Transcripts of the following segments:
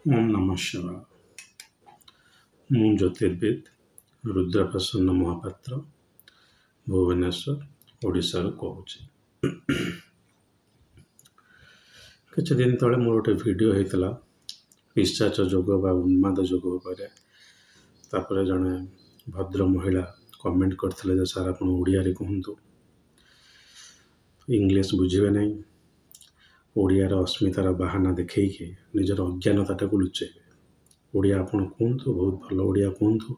ଓମ୍ ନମଃ ଶିବାୟ। ମୁଁ ଜ୍ୟୋତିର୍ବିଦ ରୁଦ୍ରପ୍ରସନ୍ନ ମହାପାତ୍ର ଭୁବନେଶ୍ୱର ଓଡ଼ିଶାରୁ କହୁଛି। କିଛି ଦିନ ତଳେ ମୋର ଗୋଟେ ଭିଡ଼ିଓ ହେଇଥିଲା ପିଶାଚ ଯୋଗ ବା ଉନ୍ମାଦ ଯୋଗ ଉପରେ। ତାପରେ ଜଣେ ଭଦ୍ର ମହିଳା କମେଣ୍ଟ କରିଥିଲେ ଯେ ସାର୍ ଆପଣ ଓଡ଼ିଆରେ କୁହନ୍ତୁ, ଇଂଲିଶ ବୁଝିବେ ନାହିଁ, ଓଡ଼ିଆର ଅସ୍ମିତାର ବାହାନା ଦେଖେଇକି ନିଜର ଅଜ୍ଞାନତାଟାକୁ ଲୁଚେଇବେ। ଓଡ଼ିଆ ଆପଣ କୁହନ୍ତୁ, ବହୁତ ଭଲ ଓଡ଼ିଆ କୁହନ୍ତୁ।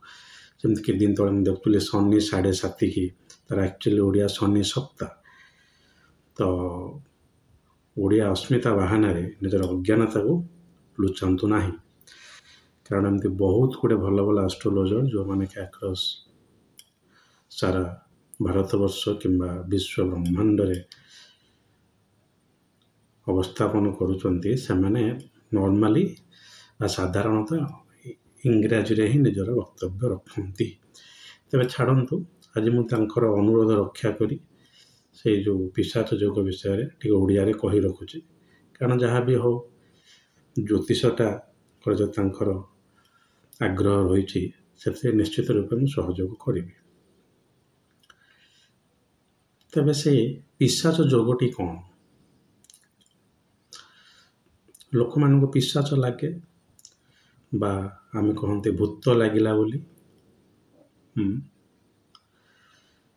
ଯେମିତି କିଛି ଦିନ ତଳେ ମୁଁ ଦେଖୁଥିଲି ଶନି 7:30 ତାର ଆକ୍ଚୁଆଲି ଓଡ଼ିଆ ଶନି ସପ୍ତା। ତ ଓଡ଼ିଆ ଅସ୍ମିତା ବାହାନାରେ ନିଜର ଅଜ୍ଞାନତାକୁ ଲୁଚାନ୍ତୁ ନାହିଁ, କାରଣ ଏମିତି ବହୁତ ଗୁଡ଼ିଏ ଭଲ ଭଲ ଆଷ୍ଟ୍ରୋଲୋଜର ଯେଉଁମାନେ କି ଆକ୍ରସ୍ ସାରା ଭାରତବର୍ଷ କିମ୍ବା ବିଶ୍ୱ ବ୍ରହ୍ମାଣ୍ଡରେ ଅବସ୍ଥାପନ କରୁଛନ୍ତି, ସେମାନେ ନର୍ମାଲି ବା ସାଧାରଣତଃ ଇଂରାଜୀରେ ହିଁ ନିଜର ବକ୍ତବ୍ୟ ରଖନ୍ତି। ତେବେ ଛାଡ଼ନ୍ତୁ, ଆଜି ମୁଁ ତାଙ୍କର ଅନୁରୋଧ ରକ୍ଷା କରି ସେଇ ଯେଉଁ ପିଶାଚ ଯୋଗ ବିଷୟରେ ଟିକେ ଓଡ଼ିଆରେ କହି ରଖୁଛି। କାରଣ ଯାହା ବି ହଉ, ଜ୍ୟୋତିଷଟା ଯେଉଁ ତାଙ୍କର ଆଗ୍ରହ ରହିଛି ସେଥିରେ ନିଶ୍ଚିତ ରୂପେ ମୁଁ ସହଯୋଗ କରିବି। ତେବେ ସେ ପିଶାଚ ଯୋଗଟି କ'ଣ? ଲୋକମାନଙ୍କୁ ପିଶାଚ ଲାଗେ ବା ଆମେ କହନ୍ତି ଭୂତ ଲାଗିଲା ବୋଲି।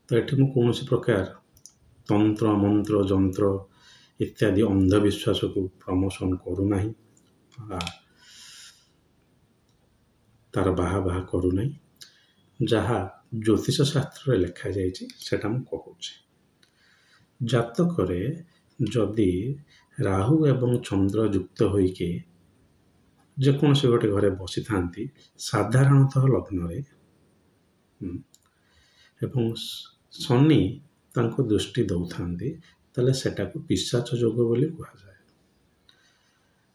ତ ଏଠି ମୁଁ କୌଣସି ପ୍ରକାର ତନ୍ତ୍ର ମନ୍ତ୍ର ଯନ୍ତ୍ର ଇତ୍ୟାଦି ଅନ୍ଧବିଶ୍ୱାସକୁ ପ୍ରମୋଶନ କରୁନାହିଁ ବା ତାର ବାହା କରୁନାହିଁ। ଯାହା ଜ୍ୟୋତିଷ ଶାସ୍ତ୍ରରେ ଲେଖାଯାଇଛି ସେଟା ମୁଁ କହୁଛି। ଜାତକରେ ଯଦି ରାହୁ ଏବଂ ଚନ୍ଦ୍ର ଯୁକ୍ତ ହୋଇକି ଯେକୌଣସି ଗୋଟେ ଘରେ ବସିଥାନ୍ତି, ସାଧାରଣତଃ ଲଗ୍ନରେ, ଏବଂ ଶନି ତାଙ୍କୁ ଦୃଷ୍ଟି ଦେଉଥାନ୍ତି, ତାହେଲେ ସେଟାକୁ ପିଶାଚ ଯୋଗ ବୋଲି କୁହାଯାଏ।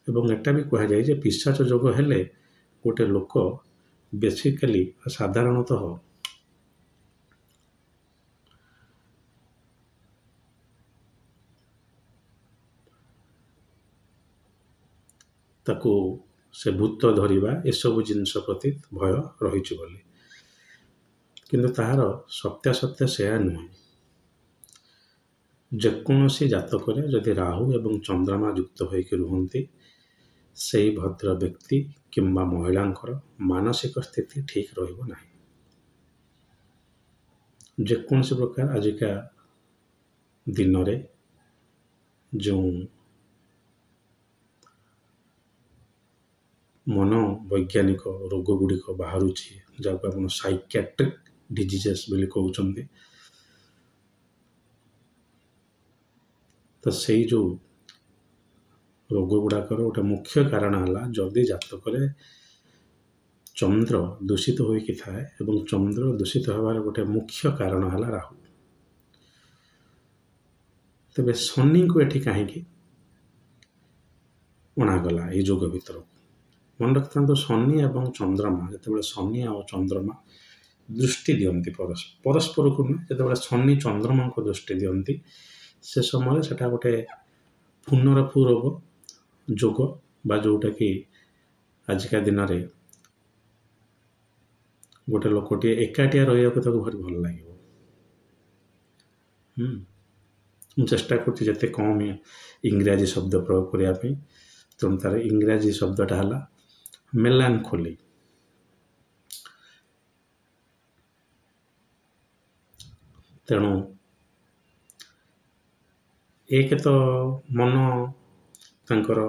ଏବଂ ଏଟା ବି କୁହାଯାଏ ଯେ ପିଶାଚ ଯୋଗ ହେଲେ ଗୋଟେ ଲୋକ ବେସିକାଲି ସାଧାରଣତଃ ତାକୁ ସେ ଭୂତ ଧରିବା ଏସବୁ ଜିନିଷ ପ୍ରତି ଭୟ ରହିଛି ବୋଲି। କିନ୍ତୁ ତାହାର ସତ୍ୟାସତ୍ୟ ସେୟା ନୁହେଁ। ଯେକୌଣସି ଜାତକରେ ଯଦି ରାହୁ ଏବଂ ଚନ୍ଦ୍ରମା ଯୁକ୍ତ ହୋଇକି ରୁହନ୍ତି, ସେହି ଭଦ୍ର ବ୍ୟକ୍ତି କିମ୍ବା ମହିଳାଙ୍କର ମାନସିକ ସ୍ଥିତି ଠିକ୍ ରହିବ ନାହିଁ। ଯେକୌଣସି ପ୍ରକାର ଆଜିକା ଦିନରେ ଯେଉଁ ମନୋବୈଜ୍ଞାନିକ ରୋଗ ଗୁଡ଼ିକ ବାହାରୁଛି, ଯାହାକୁ ଆପଣ ସାଇକିଆଟ୍ରିକ୍ ଡିଜିଜେସ୍ ବୋଲି କହୁଛନ୍ତି, ତ ସେଇ ଯେଉଁ ରୋଗ ଗୁଡ଼ାକର ଗୋଟେ ମୁଖ୍ୟ କାରଣ ହେଲା ଯଦି ଜାତକରେ ଚନ୍ଦ୍ର ଦୂଷିତ ହୋଇକି ଥାଏ, ଏବଂ ଚନ୍ଦ୍ର ଦୂଷିତ ହେବାର ଗୋଟେ ମୁଖ୍ୟ କାରଣ ହେଲା ରାହୁ। ତେବେ ଶନିଙ୍କୁ ଏଠି କାହିଁକି ଅଣାଗଲା ଏଇ ଯୋଗ ଭିତରକୁ? ମନେ ରଖିଥାନ୍ତୁ, ଶନି ଏବଂ ଚନ୍ଦ୍ରମା, ଯେତେବେଳେ ଶନି ଆଉ ଚନ୍ଦ୍ରମା ଦୃଷ୍ଟି ଦିଅନ୍ତି ପରସ୍ପରକୁ ନୁହେଁ, ଯେତେବେଳେ ଶନି ଚନ୍ଦ୍ରମାଙ୍କୁ ଦୃଷ୍ଟି ଦିଅନ୍ତି, ସେ ସମୟରେ ସେଟା ଗୋଟେ ପୁନରପୁ ରୋଗ ଯୋଗ, ବା ଯେଉଁଟାକି ଆଜିକା ଦିନରେ ଗୋଟେ ଲୋକଟିଏ ଏକାଟିଆ ରହିବାକୁ ତାକୁ ଭାରି ଭଲ ଲାଗିବ। ମୁଁ ଚେଷ୍ଟା କରୁଛି ଯେତେ କମ୍ ଇଂରାଜୀ ଶବ୍ଦ ପ୍ରୟୋଗ କରିବା ପାଇଁ। ତେଣୁ ତାର ଇଂରାଜୀ ଶବ୍ଦଟା ହେଲା ମେଲାନଖୋଲି। ତେଣୁ ଏକ ତ ମନ ତାଙ୍କର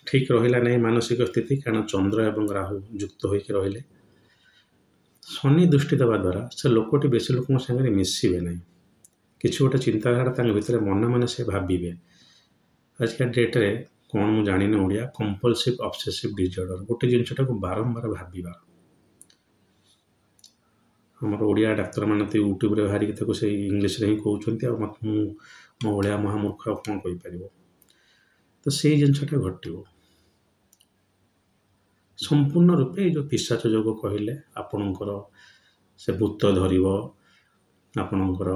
ଠିକ୍ ରହିଲା ନାହିଁ, ମାନସିକ ସ୍ଥିତି, କାରଣ ଚନ୍ଦ୍ର ଏବଂ ରାହୁ ଯୁକ୍ତ ହୋଇକି ରହିଲେ। ଶନି ଦୃଷ୍ଟି ଦେବା ଦ୍ୱାରା ସେ ଲୋକଟି ବେଶୀ ଲୋକଙ୍କ ସାଙ୍ଗରେ ମିଶିବେ ନାହିଁ। କିଛି ଗୋଟେ ଚିନ୍ତାଧାରା ତାଙ୍କ ଭିତରେ ମନେ ସେ ଭାବିବେ। ଆଜିକା ଡେଟ୍ରେ କ'ଣ ମୁଁ ଜାଣିନି ଓଡ଼ିଆ, କମ୍ପଲସିଭ୍ ଅବସେସିଭ୍ ଡିଜର୍ଡର, ଗୋଟେ ଜିନିଷଟାକୁ ବାରମ୍ବାର ଭାବିବା। ଆମର ଓଡ଼ିଆ ଡାକ୍ତରମାନେ ତ ୟୁଟ୍ୟୁବରେ ବାହାରିକି ତାକୁ ସେଇ ଇଂଲିଶରେ ହିଁ କହୁଛନ୍ତି, ଆଉ ମୁଁ ମୋ ଓଡ଼ିଆ ମହାମୂର୍ଖ ଆଉ କ'ଣ କହିପାରିବ। ତ ସେଇ ଜିନିଷଟା ଘଟିବ। ସମ୍ପୂର୍ଣ୍ଣ ରୂପେ ଏଇ ଯେଉଁ ପିଶାଚ ଯୋଗ କହିଲେ, ଆପଣଙ୍କର ସେ ଭୂତ ଧରିବ, ଆପଣଙ୍କର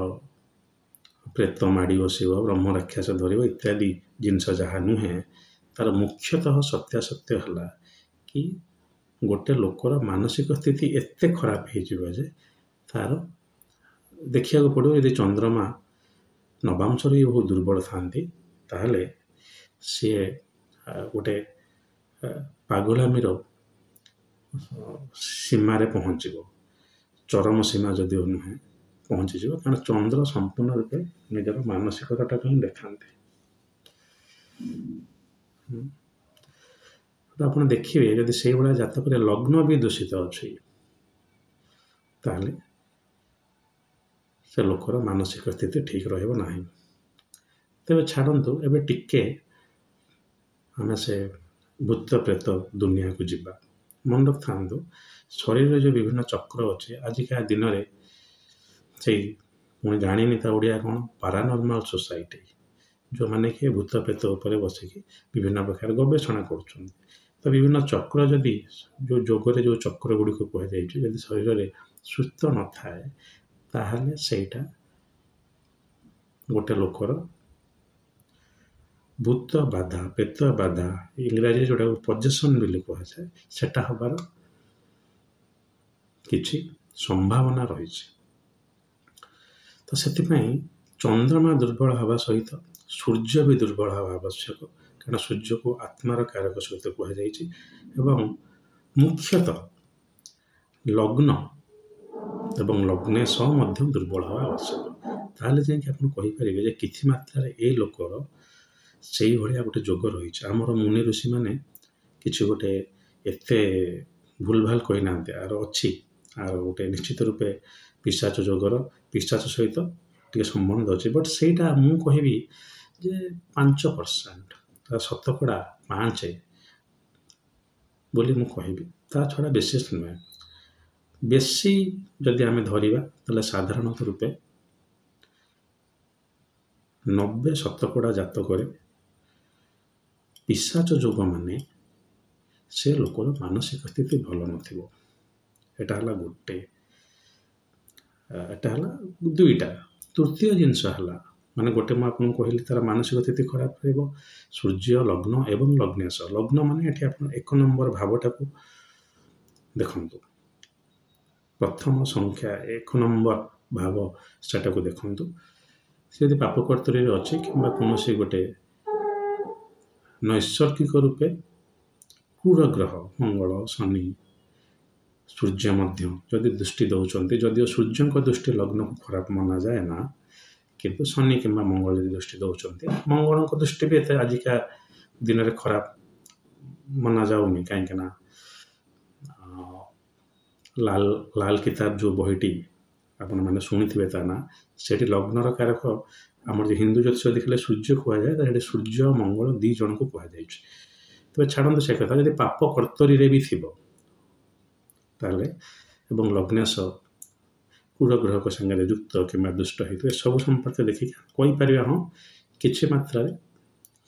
ପ୍ରେତ ମାଡ଼ି ବସିବ, ବ୍ରହ୍ମ ରାକ୍ଷସ ଧରିବ ଇତ୍ୟାଦି ଜିନିଷ ଯାହା ନୁହେଁ, ତାର ମୁଖ୍ୟତଃ ସତ୍ୟାସତ୍ୟ ହେଲା कि गोटे लोकर मानसिक स्थिति एते खराब हो जे तार देखा पड़ो यदि चंद्रमा नवांश भी बहुत दुर्बल था ताहले सी गोटे पागलामीर सीमार पहुँच चरम सीमा जदि नुहे पहुँचीज कारण चंद्र संपूर्ण रूपे निजर मानसिकता को देखा तो आप देखिए जदि से भाया जातक लग्न भी दूषित अच्छी ताहले से लोकर मानसिक स्थिति ठीक रहा तेज छाड़ू एवं टिके आम से भूत प्रेत दुनिया को जीवा मन रखा शरीर जो विभिन्न चक्र अच्छे आजिका दिन में से मुझे जानी था ओडिया कौन पारानॉर्मल सोसाइटी जो माने कि भूत प्रेत उपर बसिकी विभिन्न प्रकार गवेषणा कर तो विभिन्न चक्र जदि जो जोगरे जो चक्र गुड़िक कहुई शरीर में सुस्थ न थाए ताहले सेटा गोटे लोकर भूत बाधा प्रेत बाधा इंग्राजी जोटा पजेसन बोली कहुए सेटा हबार किछि संभावना रही तो से चंद्रमा दुर्बल हवा सहित सूर्य भी दुर्बल हवा आवश्यक कारण सूर्य को आत्मार कारक सहित कहुई मुख्यतः लग्न एवं लग्नेश दुर्बल हवा आवश्यक ताहले जाकि आप कहींपारे किसी मात्रा ये लोकर से भाया गोटे जोग रही आमर मुनि ऋषि मैंने किसी गोटे एते भूल भाल कही ना आर अच्छी आर गोटे निश्चित रूपे पिशाच जोगर पिशाच सहित टे संबंध अच्छे बट सेटा मु कहबी जे 5% शतकड़ा 5 बोली मु कहबी ता छड़ा विशेष नुहे बेसी जदि आम धरिबा ताले साधारणत रूपे 90% जातक पिशाच जोग माने से लोकर मानसिक स्थिति भल नथिबो एटा हला गोटे एटा हला दुईटा तृतीय जिनस हला माने गोटे मु आपन कहली तार मानसिक स्थिति खराब रहबो सूर्य लग्न एवं लग्नेश लग्न माने एठी आपन एक नंबर भावटा को देखंतु प्रथम संख्या एक नंबर भाव सेटा को देखंतु से यदि पाप कर्तरी अच्छी कि कौन गोटे नैसर्गिक रूपे क्रूर ग्रह मंगल शनि सूर्य मध्य जदि दृष्टि दौरान जदिव सूर्य को दृष्टि लग्न को खराब मना जाए ना किंतु शनि कि मंगल यदि दृष्टि दौरान मंगल को दृष्टि भी एते आजिका दिन में खराब मना जाऊनी कहीं लाल लाल किताब जो बहीटी आपण मैंने शुणी ता ना से लग्नर कारक आम हिंदू ज्योतिष देखले सूर्य कहुए सूर्य मंगल दी जन को कहुई तेज छाड़ू से कथा जब पाप कर्तरी भी थी ताले एवं लग्नेश क्रूर ग्रह को संगे युक्त कि दुष्ट हो सब संपर्क देखिए कहीपर हाँ किसी मात्रा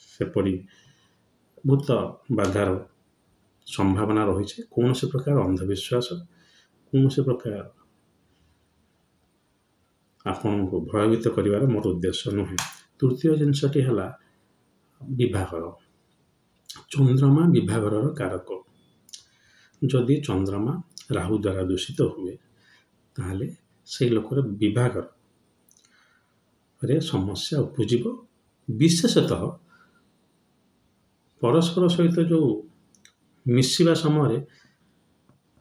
सेपरी भूत बाधार संभावना रही कौन से प्रकार अंधविश्वास कौन से प्रकार आपन को भयभीत करिवार मोर उद्देश्य नुहे तृतीय जिनसटी है विभागर चंद्रमा विभागर कारक जदि चंद्रमा राहु द्वारा दूषित हुए ताहले से लोकर विभागर रे समस्या उपजीव विशेषतः परस्पर सहित जो मिसिबा समय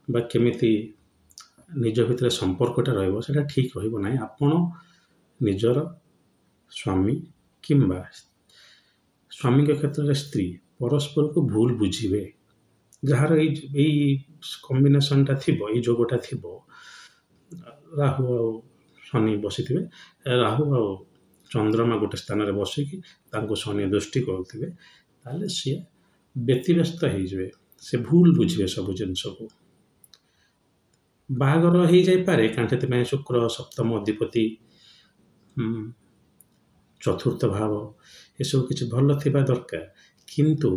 बा केमिति निज भितर संपर्कटा रहा ठीक रहा आपण निजर स्वामी किंबा स्वामी के क्षेत्र में स्त्री परस्पर को भूल बुझे जार कम्बिनेसनटा थी जोगटा थी राहु आ शनि बसी राहु आ चंद्रमा गोटे स्थान में बसिकी शनि दृष्टि करुवे ताले सी व्यतिव्यस्त हो से भूल बुझे सब जिनस को बाहागर हो जाए कांठे शुक्र सप्तम अधिपति चतुर्थ भाव ये सब किसी भल थिबा दरकार किंतु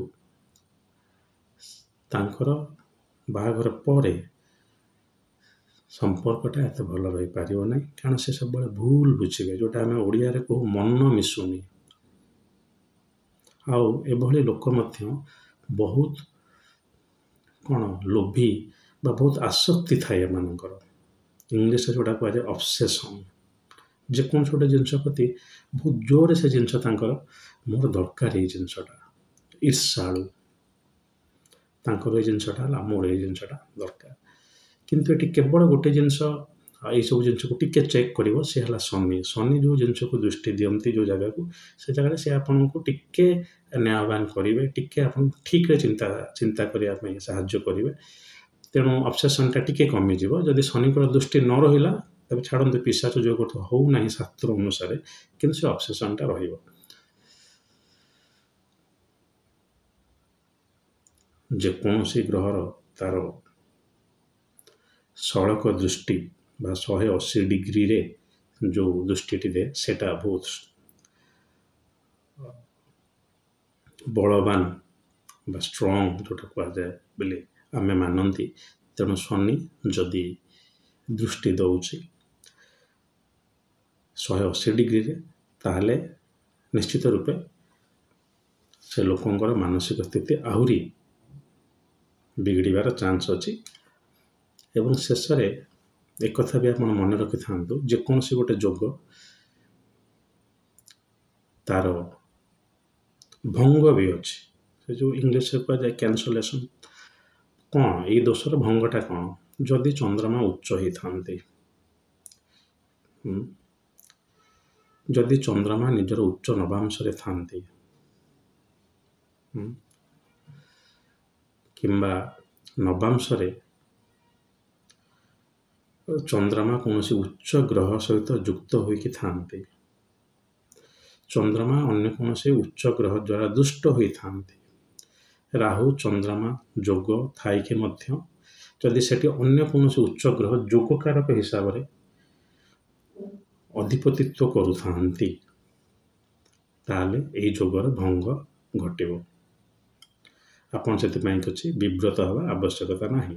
तांकर बाहागर पर संपर्कटा एत भल रही पार ना कारण से सब भूल बुझे जोटा आम ओडिया रे कहू मन मिसुनी आउ एभली लोक मध्य बहुत କ'ଣ ଲୋଭୀ ବା ବହୁତ ଆସକ୍ତି ଥାଏ ଏମାନଙ୍କର। ଇଂଲିଶରେ ଯେଉଁଟା କୁହାଯାଏ ଅବସେସନ୍। ଯେକୌଣସି ଗୋଟେ ଜିନିଷ ପ୍ରତି ବହୁତ ଜୋରରେ ସେ ଜିନିଷ ତାଙ୍କର ମୋର ଦରକାର ଏଇ ଜିନିଷଟା। ଈର୍ଷାଳୁ ତାଙ୍କର ଏଇ ଜିନିଷଟା ହେଲା ମୋର ଏଇ ଜିନିଷଟା ଦରକାର। କିନ୍ତୁ ଏଠି କେବଳ ଗୋଟେ ଜିନିଷ ଏଇସବୁ ଜିନିଷକୁ ଟିକେ ଚେକ୍ କରିବ, ସେ ହେଲା ଶନି। ଶନି ଯେଉଁ ଜିନିଷକୁ ଦୃଷ୍ଟି ଦିଅନ୍ତି ଯେଉଁ ଜାଗାକୁ, ସେ ଜାଗାରେ ସେ ଆପଣଙ୍କୁ ଟିକେ ନ୍ୟାୟବାନ କରିବେ, ଟିକେ ଆପଣଙ୍କୁ ଠିକ୍ରେ ଚିନ୍ତା କରିବା ପାଇଁ ସାହାଯ୍ୟ କରିବେ। ତେଣୁ ଅବସେସନ୍ଟା ଟିକେ କମିଯିବ। ଯଦି ଶନିଙ୍କର ଦୃଷ୍ଟି ନ ରହିଲା ତେବେ ଛାଡ଼ନ୍ତୁ, ପିଶାଚ ଯୋଗ ତ ହେଉନାହିଁ ଶାସ୍ତ୍ର ଅନୁସାରେ, କିନ୍ତୁ ସେ ଅବସେସନ୍ଟା ରହିବ। ଯେକୌଣସି ଗ୍ରହର ତାର ସଳକ ଦୃଷ୍ଟି ବା 180 ଡିଗ୍ରୀରେ ଯେଉଁ ଦୃଷ୍ଟିଟି ଦିଏ ସେଇଟା ବହୁତ ବଳବାନ ବା ଷ୍ଟ୍ରଙ୍ଗ ଯେଉଁଟା କୁହାଯାଏ ବୋଲି ଆମେ ମାନନ୍ତି। ତେଣୁ ଶନି ଯଦି ଦୃଷ୍ଟି ଦେଉଛି 180 ଡିଗ୍ରୀରେ, ତାହେଲେ ନିଶ୍ଚିତ ରୂପେ ସେ ଲୋକଙ୍କର ମାନସିକ ସ୍ଥିତି ଆହୁରି ବିଗିଡ଼ିବାର ଚାନ୍ସ ଅଛି। ଏବଂ ଶେଷରେ ଏକଥା ବି ଆପଣ ମନେ ରଖିଥାନ୍ତୁ, ଯେକୌଣସି ଗୋଟେ ଯୋଗ ତାର ଭଙ୍ଗ ବି ଅଛି। ସେ ଯେଉଁ ଇଂଲିଶରେ କୁହାଯାଏ କ୍ୟାନ୍ସଲେସନ୍। କ'ଣ ଏଇ ଦୋଷର ଭଙ୍ଗଟା କ'ଣ? ଯଦି ଚନ୍ଦ୍ରମା ଉଚ୍ଚ ହେଇଥାନ୍ତି, ଯଦି ଚନ୍ଦ୍ରମା ନିଜର ଉଚ୍ଚ ନବାଂଶରେ ଥାନ୍ତି, କିମ୍ବା ନବାଂଶରେ ଚନ୍ଦ୍ରମା କୌଣସି ଉଚ୍ଚ ଗ୍ରହ ସହିତ ଯୁକ୍ତ ହୋଇକି ଥାନ୍ତି, ଚନ୍ଦ୍ରମା ଅନ୍ୟ କୌଣସି ଉଚ୍ଚ ଗ୍ରହ ଦ୍ୱାରା ଦୁଷ୍ଟ ହୋଇଥାନ୍ତି, ରାହୁ ଚନ୍ଦ୍ରମା ଯୋଗ ଥାଇକି ମଧ୍ୟ ଯଦି ସେଠି ଅନ୍ୟ କୌଣସି ଉଚ୍ଚ ଗ୍ରହ ଯୋଗକାରକ ହିସାବରେ ଅଧିପତିତ୍ୱ କରୁଥାନ୍ତି, ତାହେଲେ ଏହି ଯୋଗର ଭଙ୍ଗ ଘଟିବ। ଆପଣ ସେଥିପାଇଁ କିଛି ବିବ୍ରତ ହେବା ଆବଶ୍ୟକତା ନାହିଁ।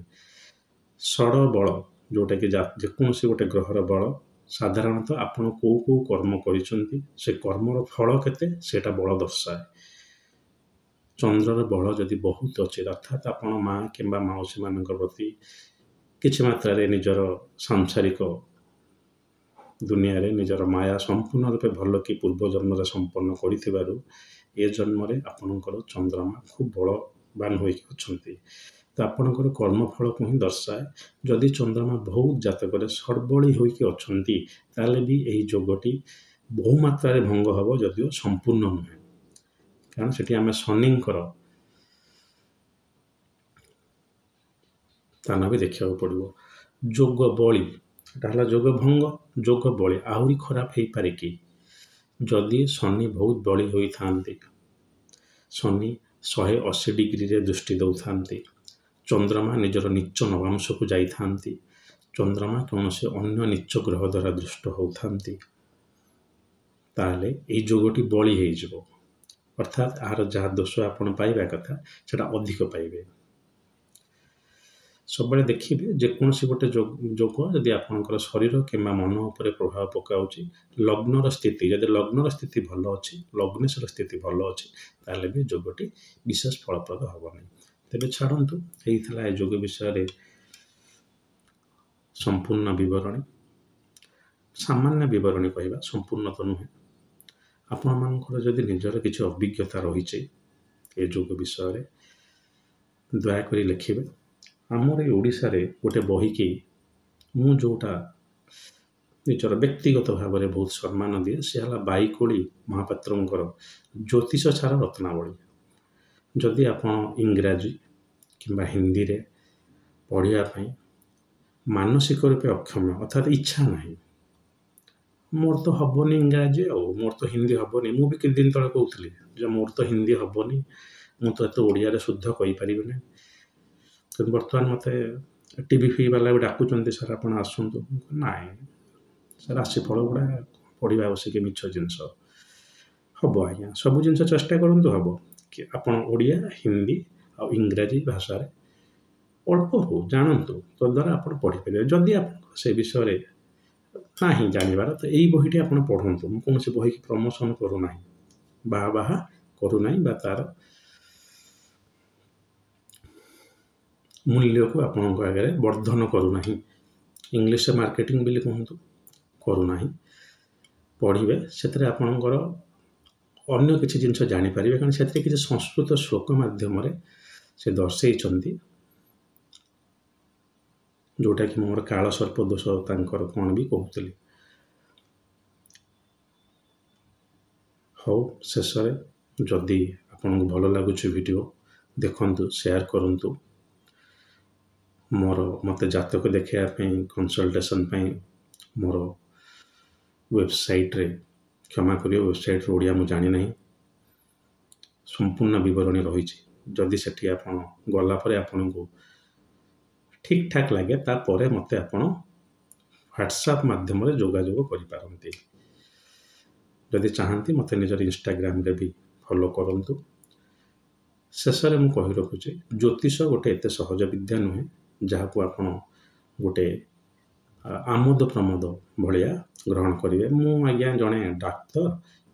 ଷଡ଼ ବଳ ଯେଉଁଟାକି ଯେକୌଣସି ଗୋଟେ ଗ୍ରହର ବଳ, ସାଧାରଣତଃ ଆପଣ କେଉଁ କେଉଁ କର୍ମ କରିଛନ୍ତି, ସେ କର୍ମର ଫଳ କେତେ ସେଇଟା ବଳ ଦର୍ଶାଏ। ଚନ୍ଦ୍ରର ବଳ ଯଦି ବହୁତ ଅଛି, ଅର୍ଥାତ୍ ଆପଣ ମା କିମ୍ବା ମାଉସୀମାନଙ୍କ ପ୍ରତି କିଛି ମାତ୍ରାରେ ନିଜର ସାଂସାରିକ ଦୁନିଆରେ ନିଜର ମାୟା ସମ୍ପୂର୍ଣ୍ଣ ରୂପେ ଭଲ କି ପୂର୍ବ ଜନ୍ମରେ ସମ୍ପନ୍ନ କରିଥିବାରୁ ଏ ଜନ୍ମରେ ଆପଣଙ୍କର ଚନ୍ଦ୍ରମା ଖୁବ୍ ବଳବାନ ହୋଇକି ଅଛନ୍ତି, ତ ଆପଣଙ୍କର କର୍ମଫଳକୁ ହିଁ ଦର୍ଶାଏ। ଯଦି ଚନ୍ଦ୍ରମା ବହୁତ ଜାତକରେ ସର୍ବଳୀ ହୋଇକି ଅଛନ୍ତି, ତାହେଲେ ବି ଏହି ଯୋଗଟି ବହୁ ମାତ୍ରାରେ ଭଙ୍ଗ ହେବ, ଯଦିଓ ସମ୍ପୂର୍ଣ୍ଣ ନୁହେଁ। କାରଣ ସେଠି ଆମେ ଶନିଙ୍କର ସ୍ଥାନ ବି ଦେଖିବାକୁ ପଡ଼ିବ। ଯୋଗ ବଳି, ଏଟା ହେଲା ଯୋଗ ଭଙ୍ଗ। ଯୋଗ ବଳି ଆହୁରି ଖରାପ ହେଇପାରେ କି? ଯଦି ଶନି ବହୁତ ବଳି ହୋଇଥାନ୍ତି, ଶନି 180 ଡିଗ୍ରୀରେ ଦୃଷ୍ଟି ଦେଉଥାନ୍ତି, ଚନ୍ଦ୍ରମା ନିଜର ନିଚ ନବାଂଶକୁ ଯାଇଥାନ୍ତି, ଚନ୍ଦ୍ରମା କୌଣସି ଅନ୍ୟ ନିଚ ଗ୍ରହ ଦ୍ୱାରା ଦୃଷ୍ଟ ହେଉଥାନ୍ତି, ତାହେଲେ ଏହି ଯୋଗଟି ବଳି ହେଇଯିବ। ଅର୍ଥାତ୍ ଏହାର ଯାହା ଦୋଷ ଆପଣ ପାଇବା କଥା ସେଟା ଅଧିକ ପାଇବେ। ସବୁବେଳେ ଦେଖିବେ, ଯେକୌଣସି ଗୋଟେ ଯୋଗ ଯଦି ଆପଣଙ୍କର ଶରୀର କିମ୍ବା ମନ ଉପରେ ପ୍ରଭାବ ପକାଉଛି, ଲଗ୍ନର ସ୍ଥିତି ଯଦି ଲଗ୍ନର ସ୍ଥିତି ଭଲ ଅଛି, ଲଗ୍ନେଶ୍ୱର ସ୍ଥିତି ଭଲ ଅଛି, ତାହେଲେ ବି ଯୋଗଟି ବିଶେଷ ଫଳପ୍ରଦ ହେବନି। ତେବେ ଛାଡ଼ନ୍ତୁ, ହେଇଥିଲା ଏ ଯୋଗ ବିଷୟରେ ସମ୍ପୂର୍ଣ୍ଣ ବିବରଣୀ। ସାମାନ୍ୟ ବିବରଣୀ କହିବା, ସମ୍ପୂର୍ଣ୍ଣ ତ ନୁହେଁ। ଆପଣମାନଙ୍କର ଯଦି ନିଜର କିଛି ଅଭିଜ୍ଞତା ରହିଛି ଏ ଯୋଗ ବିଷୟରେ, ଦୟାକରି ଲେଖିବେ। ଆମର ଏଇ ଓଡ଼ିଶାରେ ଗୋଟେ ବହିକି ମୁଁ ଯେଉଁଟା ନିଜର ବ୍ୟକ୍ତିଗତ ଭାବରେ ବହୁତ ସମ୍ମାନ ଦିଏ, ସେ ହେଲା ବାଇକୋଳି ମହାପାତ୍ରଙ୍କର ଜ୍ୟୋତିଷ ଛାର ରତ୍ନାବଳୀ। ଯଦି ଆପଣ ଇଂରାଜୀ କିମ୍ବା ହିନ୍ଦୀରେ ପଢ଼ିବା ପାଇଁ ମାନସିକ ରୂପେ ଅକ୍ଷମ, ଅର୍ଥାତ୍ ଇଚ୍ଛା ନାହିଁ, ମୋର ତ ହେବନି ଇଂରାଜୀ, ମୋର ତ ହିନ୍ଦୀ ହେବନି, ମୁଁ ବି କିଛି ଦିନ ତଳେ କହୁଥିଲି ଯେ ମୋର ତ ହିନ୍ଦୀ ହେବନି, ମୁଁ ତ ଏତେ ଓଡ଼ିଆରେ ଶୁଦ୍ଧ କହିପାରିବିନି। କିନ୍ତୁ ବର୍ତ୍ତମାନ ମୋତେ ଟିଭି ବାଲା ବି ଡାକୁଛନ୍ତି, ସାର୍ ଆପଣ ଆସନ୍ତୁ। ନାଇଁ ସାର୍, ରାଶିଫଳ ଗୁଡ଼ା ପଢ଼ିବା ବସିକି ମିଛ ଜିନିଷ। ହେବ ଆଜ୍ଞା, ସବୁ ଜିନିଷ ଚେଷ୍ଟା କରନ୍ତୁ ହେବ କି ଆପଣ ଓଡ଼ିଆ, ହିନ୍ଦୀ ଆଉ ଇଂରାଜୀ ଭାଷାରେ ଅଳ୍ପ ହଉ ଜାଣନ୍ତୁ, ତଦ୍ୱାରା ଆପଣ ପଢ଼ିପାରିବେ। ଯଦି ଆପଣଙ୍କର ସେ ବିଷୟରେ ନାହିଁ ଜାଣିବାର, ତ ଏଇ ବହିଟି ଆପଣ ପଢ଼ନ୍ତୁ। ମୁଁ କୌଣସି ବହିକି ପ୍ରମୋସନ୍ କରୁନାହିଁ, ବାହା କରୁନାହିଁ ବା ତାର मूल्य को आपणଙ୍କ आगे वर्धन करूना इंग्लिश मार्केटिंग बिल कहतु करूना पढ़े से आपणकर अन्य किसी जिनस जानीपर कारण से किसी संस्कृत श्लोक मध्यम से दर्शे जोटा कि मोर काल सर्प दोष तांकर कौन भी कहते हौ शेष जदि आपन को भल लगुच वीडियो देखंतु शेयर करंतु मोर मते जातक देखापी कंसल्टेशन मोर वेबसाइट रे क्षमा करिए वेबसाइट रे ओडिया मु जानि नहीं संपूर्ण विवरणी रही जदि सेठी आपन गला परे आपन को ठीक ठाक लगे तापर मते आपन व्हाट्सएप माध्यम रे जोगाजोग करि पारंती जदि चाहती मते निजर इंस्टाग्राम रे भी फॉलो करंतु शेष में मुझे कही रखुचे ज्योतिष गोटे एत सहज विद्या नुहे जहाँ को आपन गोटे आमोद प्रमोद भाया ग्रहण करेंगे मु आज्ञा जड़े डाक्तर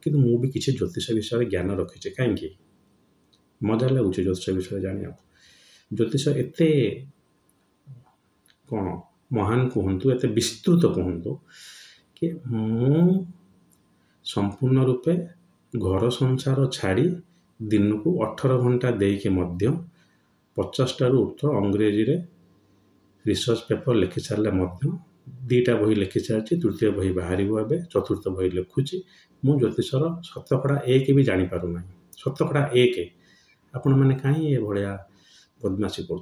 किंतु मु भी किसी ज्योतिष विषय ज्ञान रखीचे कहीं मजा लगुच ज्योतिष विषय जाना ज्योतिष एत कौन महान कहतु एत विस्तृत कहतु कि मु संपूर्ण रूपे घर संसार छाड़ी दिन को 18 घंटा देके मध्य 50 टारू ऊर्ध्व अंग्रेजी रे रिसर्च पेपर लिखि सारे दुईटा बही लिखि सारी तृतीय बही बाहर ए चतुर्थ बही लिखुची मु ज्योतिषर शतकड़ा 1 भी जापर ना शतकड़ा 1 आपण मैंने कहीं ये भाया बदमाशी कर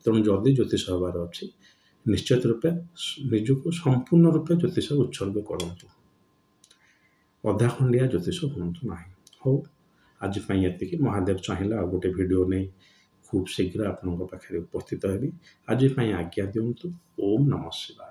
तेणु जदि ज्योतिष हबार अच्छी निश्चित रूपे निजक संपूर्ण रूपे ज्योतिष उत्सर्ग करूँ अधा खंडिया ज्योतिष हूँ ना हौ आज ये महादेव चाहिए आ गोटे वीडियो नहीं खूब शीघ्र आपन पाखे उपस्थित हेबी आज आज्ञा दिंतु ओम नमः शिवाय।